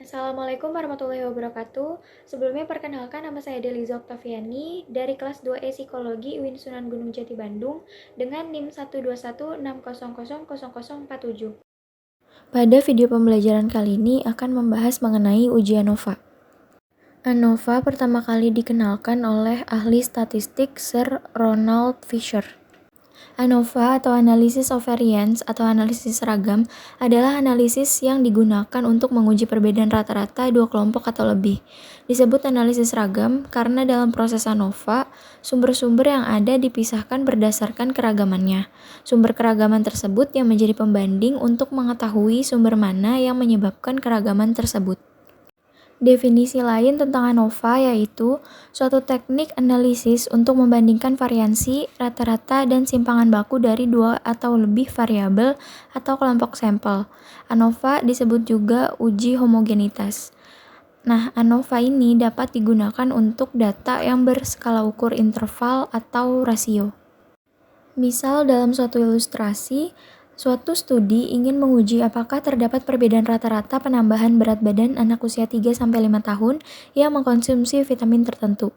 Assalamualaikum warahmatullahi wabarakatuh. Sebelumnya perkenalkan, nama saya Deliza Oktaviani dari kelas 2E Psikologi UIN Sunan Gunung Jati Bandung dengan NIM 121600047. Pada video pembelajaran kali ini akan membahas mengenai uji ANOVA. ANOVA pertama kali dikenalkan oleh ahli statistik Sir Ronald Fisher. ANOVA atau Analysis of Variance atau analisis seragam adalah analisis yang digunakan untuk menguji perbedaan rata-rata dua kelompok atau lebih. Disebut analisis seragam karena dalam proses ANOVA, sumber-sumber yang ada dipisahkan berdasarkan keragamannya. Sumber keragaman tersebut yang menjadi pembanding untuk mengetahui sumber mana yang menyebabkan keragaman tersebut. Definisi lain tentang ANOVA yaitu suatu teknik analisis untuk membandingkan variansi, rata-rata, dan simpangan baku dari dua atau lebih variabel atau kelompok sampel. ANOVA disebut juga uji homogenitas. Nah, ANOVA ini dapat digunakan untuk data yang berskala ukur interval atau rasio. Misal dalam suatu ilustrasi, suatu studi ingin menguji apakah terdapat perbedaan rata-rata penambahan berat badan anak usia 3-5 tahun yang mengkonsumsi vitamin tertentu.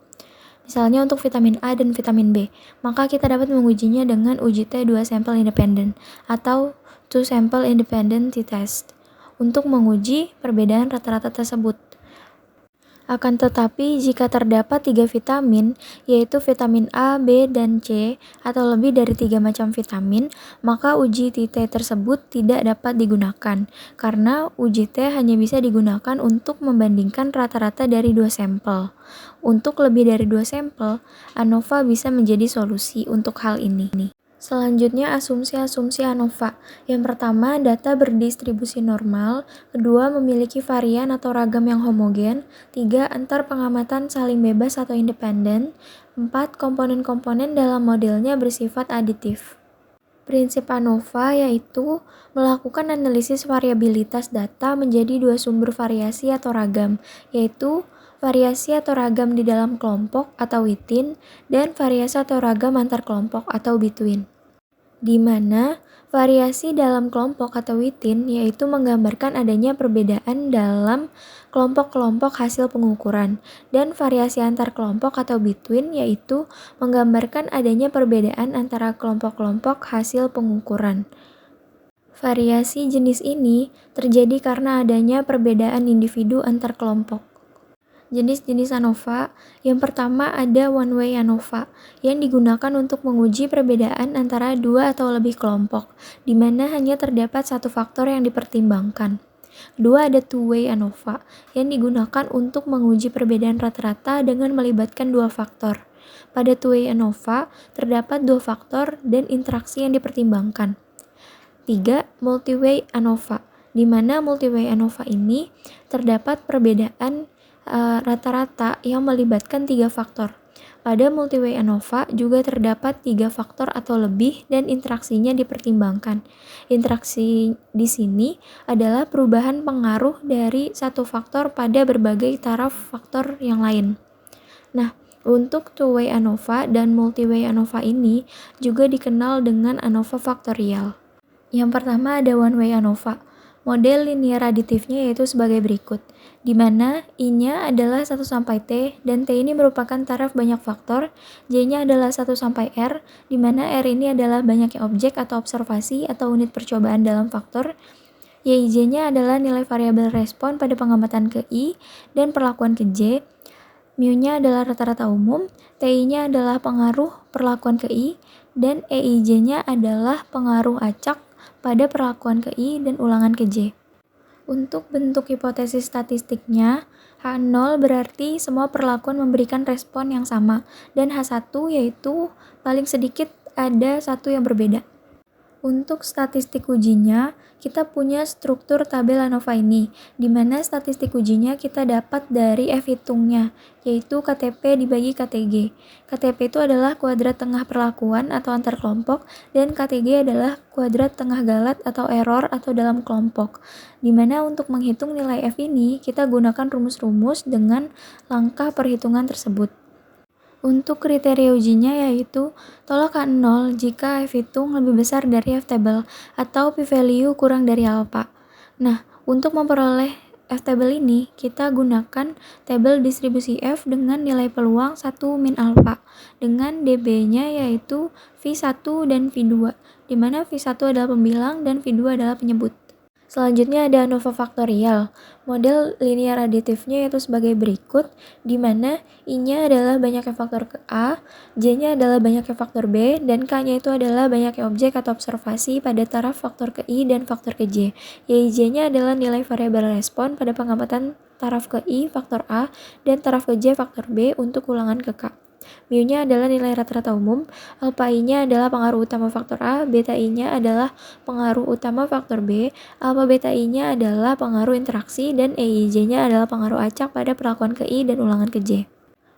Misalnya untuk vitamin A dan vitamin B, maka kita dapat mengujinya dengan uji T 2 sampel independen atau two sample independent t-test untuk menguji perbedaan rata-rata tersebut. Akan tetapi, jika terdapat 3 vitamin, yaitu vitamin A, B, dan C, atau lebih dari 3 macam vitamin, maka uji TT tersebut tidak dapat digunakan, karena uji T hanya bisa digunakan untuk membandingkan rata-rata dari 2 sampel. Untuk lebih dari 2 sampel, ANOVA bisa menjadi solusi untuk hal ini. Selanjutnya, asumsi-asumsi ANOVA. Yang pertama, data berdistribusi normal. Kedua, memiliki varian atau ragam yang homogen. Tiga, antar pengamatan saling bebas atau independen. Empat, komponen-komponen dalam modelnya bersifat aditif. Prinsip ANOVA yaitu melakukan analisis variabilitas data menjadi dua sumber variasi atau ragam, yaitu variasi atau ragam di dalam kelompok atau within, dan variasi atau ragam antar kelompok atau between. Di mana variasi dalam kelompok atau within yaitu menggambarkan adanya perbedaan dalam kelompok-kelompok hasil pengukuran, dan variasi antar kelompok atau between yaitu menggambarkan adanya perbedaan antara kelompok-kelompok hasil pengukuran. Variasi jenis ini terjadi karena adanya perbedaan individu antar kelompok. Jenis-jenis ANOVA, yang pertama ada one-way ANOVA, yang digunakan untuk menguji perbedaan antara dua atau lebih kelompok, di mana hanya terdapat satu faktor yang dipertimbangkan. Kedua ada two-way ANOVA, yang digunakan untuk menguji perbedaan rata-rata dengan melibatkan dua faktor. Pada two-way ANOVA, terdapat dua faktor dan interaksi yang dipertimbangkan. 3. Multi-way ANOVA, di mana multi-way ANOVA ini terdapat perbedaan rata-rata yang melibatkan 3 faktor. Pada multi-way ANOVA juga terdapat 3 faktor atau lebih dan interaksinya dipertimbangkan. Interaksi di sini adalah perubahan pengaruh dari satu faktor pada berbagai taraf faktor yang lain. Nah, untuk two-way ANOVA dan multi-way ANOVA ini juga dikenal dengan ANOVA faktorial. Yang pertama ada one-way ANOVA. Model linear aditifnya yaitu sebagai berikut, di mana I-nya adalah 1 sampai T, dan T ini merupakan taraf banyak faktor, J-nya adalah 1 sampai R, di mana R ini adalah banyaknya objek atau observasi atau unit percobaan dalam faktor, YIJ-nya adalah nilai variabel respon pada pengamatan ke I dan perlakuan ke J, mu-nya adalah rata-rata umum, TI-nya adalah pengaruh perlakuan ke I, dan EIJ-nya adalah pengaruh acak pada perlakuan ke I dan ulangan ke J. Untuk bentuk hipotesis statistiknya, H0 berarti semua perlakuan memberikan respon yang sama, dan H1 yaitu paling sedikit ada satu yang berbeda. Untuk statistik ujinya, kita punya struktur tabel ANOVA ini, di mana statistik ujinya kita dapat dari F-hitungnya, yaitu KTP dibagi KTG. KTP itu adalah kuadrat tengah perlakuan atau antar kelompok, dan KTG adalah kuadrat tengah galat atau error atau dalam kelompok. Di mana untuk menghitung nilai F ini, kita gunakan rumus-rumus dengan langkah perhitungan tersebut. Untuk kriteria ujinya yaitu tolak K0 jika F-hitung lebih besar dari F-table atau p-value kurang dari alpha. Nah, untuk memperoleh F-table ini, kita gunakan tabel distribusi F dengan nilai peluang 1 min alfa, dengan dB-nya yaitu V1 dan V2, di mana V1 adalah pembilang dan V2 adalah penyebut. Selanjutnya ada ANOVA faktorial. Model linear aditifnya yaitu sebagai berikut, di mana I-nya adalah banyaknya faktor ke A, J-nya adalah banyaknya faktor B, dan K-nya itu adalah banyaknya objek atau observasi pada taraf faktor ke I dan faktor ke J. YJ-nya adalah nilai variabel respon pada pengamatan taraf ke I faktor A dan taraf ke J faktor B untuk ulangan ke K. Mu-nya adalah nilai rata-rata umum, alpha I-nya adalah pengaruh utama faktor A, beta I-nya adalah pengaruh utama faktor B, alpha beta I-nya adalah pengaruh interaksi, dan EIJ-nya adalah pengaruh acak pada perlakuan ke I dan ulangan ke J.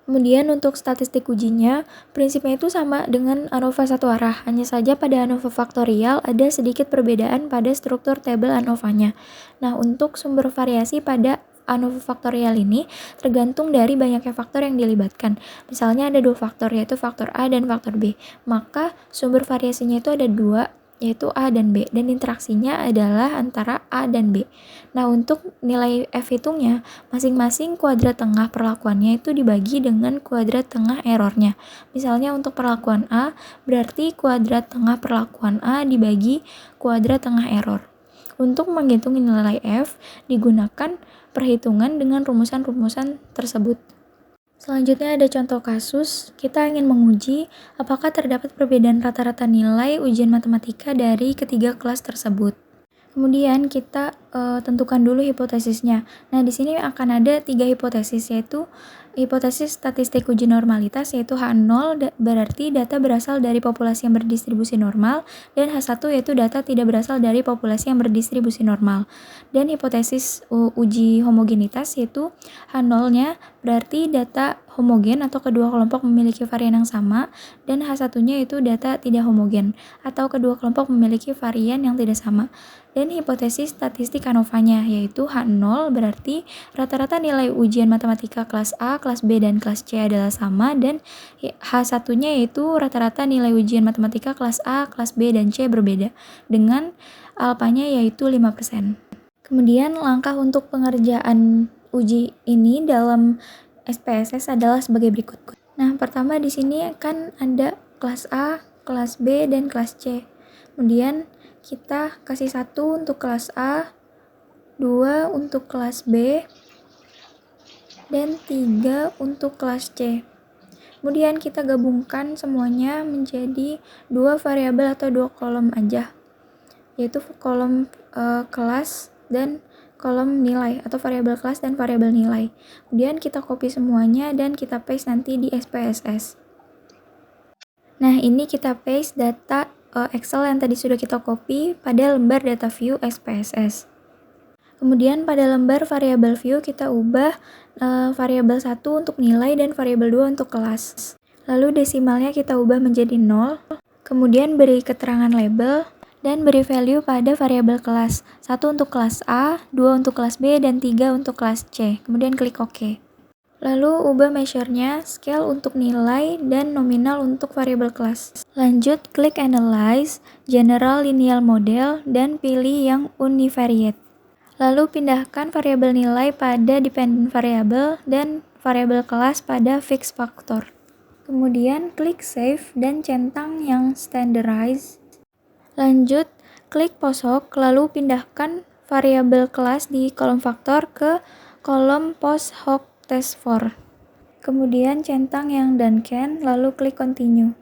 Kemudian untuk statistik ujinya, prinsipnya itu sama dengan ANOVA satu arah, hanya saja pada ANOVA faktorial ada sedikit perbedaan pada struktur tabel ANOVA-nya. Nah, untuk sumber variasi pada ANOVA faktorial ini tergantung dari banyaknya faktor yang dilibatkan. Misalnya ada 2 faktor, yaitu faktor A dan faktor B. Maka sumber variasinya itu ada 2, yaitu A dan B, dan interaksinya adalah antara A dan B. Nah, untuk nilai F hitungnya, masing-masing kuadrat tengah perlakuannya itu dibagi dengan kuadrat tengah errornya. Misalnya untuk perlakuan A, berarti kuadrat tengah perlakuan A dibagi kuadrat tengah error. Untuk menghitung nilai F, digunakan perhitungan dengan rumusan-rumusan tersebut. Selanjutnya ada contoh kasus, kita ingin menguji apakah terdapat perbedaan rata-rata nilai ujian matematika dari ketiga kelas tersebut. Kemudian kita tentukan dulu hipotesisnya. Nah, di sini akan ada 3 hipotesis, yaitu hipotesis statistik uji normalitas yaitu H0 berarti data berasal dari populasi yang berdistribusi normal, dan H1 yaitu data tidak berasal dari populasi yang berdistribusi normal. Dan hipotesis uji homogenitas yaitu H0-nya berarti data homogen atau kedua kelompok memiliki varian yang sama, dan H1-nya itu data tidak homogen atau kedua kelompok memiliki varian yang tidak sama. Dan hipotesis statistik ANOVA-nya yaitu H0 berarti rata-rata nilai ujian matematika kelas A, kelas B, dan kelas C adalah sama, dan H1-nya yaitu rata-rata nilai ujian matematika kelas A, kelas B, dan C berbeda dengan alpanya yaitu 5%. Kemudian langkah untuk pengerjaan uji ini dalam SPSS adalah sebagai berikut. Nah, pertama di sini kan ada kelas A, kelas B, dan kelas C. Kemudian kita kasih 1 untuk kelas A, 2 untuk kelas B, dan 3 untuk kelas C. Kemudian kita gabungkan semuanya menjadi 2 variabel atau 2 kolom aja, yaitu kolom kelas dan kolom nilai atau variabel kelas dan variabel nilai. Kemudian kita copy semuanya dan kita paste nanti di SPSS. Nah, ini kita paste data Excel yang tadi sudah kita copy pada lembar data view SPSS. Kemudian pada lembar variabel view kita ubah variabel 1 untuk nilai dan variabel 2 untuk kelas. Lalu desimalnya kita ubah menjadi 0. Kemudian beri keterangan label dan beri value pada variabel kelas. 1 untuk kelas A, 2 untuk kelas B, dan 3 untuk kelas C. Kemudian klik OK. Lalu ubah measure-nya, scale untuk nilai, dan nominal untuk variabel kelas. Lanjut, klik Analyze, General Linear Model, dan pilih yang Univariate. Lalu pindahkan variabel nilai pada dependent variable dan variabel kelas pada fixed factor. Kemudian klik Save dan centang yang Standardize. Lanjut, klik POSHOC, lalu pindahkan variabel kelas di kolom faktor ke kolom POSHOC Test for. Kemudian centang yang Duncan, lalu klik Continue.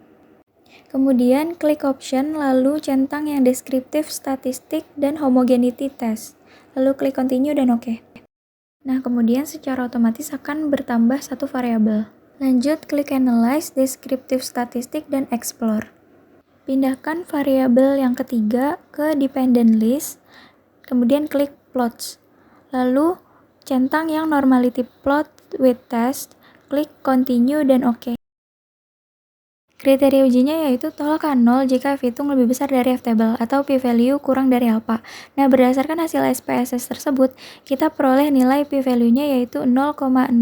Kemudian klik Option, lalu centang yang Descriptive Statistic dan Homogeneity Test. Lalu klik Continue dan OK. Nah, kemudian secara otomatis akan bertambah satu variabel. Lanjut, klik Analyze, Descriptive Statistic, dan Explore. Pindahkan variabel yang ketiga ke Dependent List, kemudian klik Plots. Lalu, centang yang Normality Plot with Test, klik Continue dan OK. Kriteria ujinya yaitu tolakan 0 jika F hitung lebih besar dari F table atau p-value kurang dari alpha. Nah, berdasarkan hasil SPSS tersebut, kita peroleh nilai p-value-nya yaitu 0,000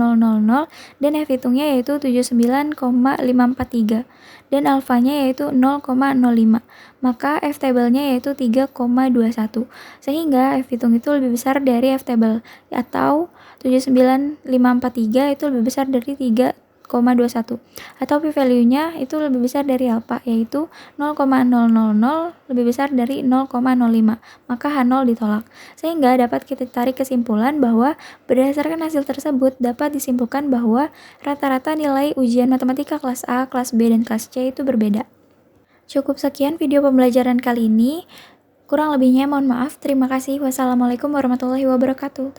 dan F hitungnya yaitu 79,543 dan alfanya yaitu 0,05. Maka F table-nya yaitu 3,21. Sehingga F hitung itu lebih besar dari F table atau 79,543 itu lebih besar dari 3,21 atau p-value-nya itu lebih besar dari alpha yaitu 0,000 lebih besar dari 0,05, maka H0 ditolak. Sehingga dapat kita tarik kesimpulan bahwa berdasarkan hasil tersebut dapat disimpulkan bahwa rata-rata nilai ujian matematika kelas A, kelas B, dan kelas C itu berbeda. Cukup sekian video pembelajaran kali ini. Kurang lebihnya mohon maaf. Terima kasih. Wassalamualaikum warahmatullahi wabarakatuh.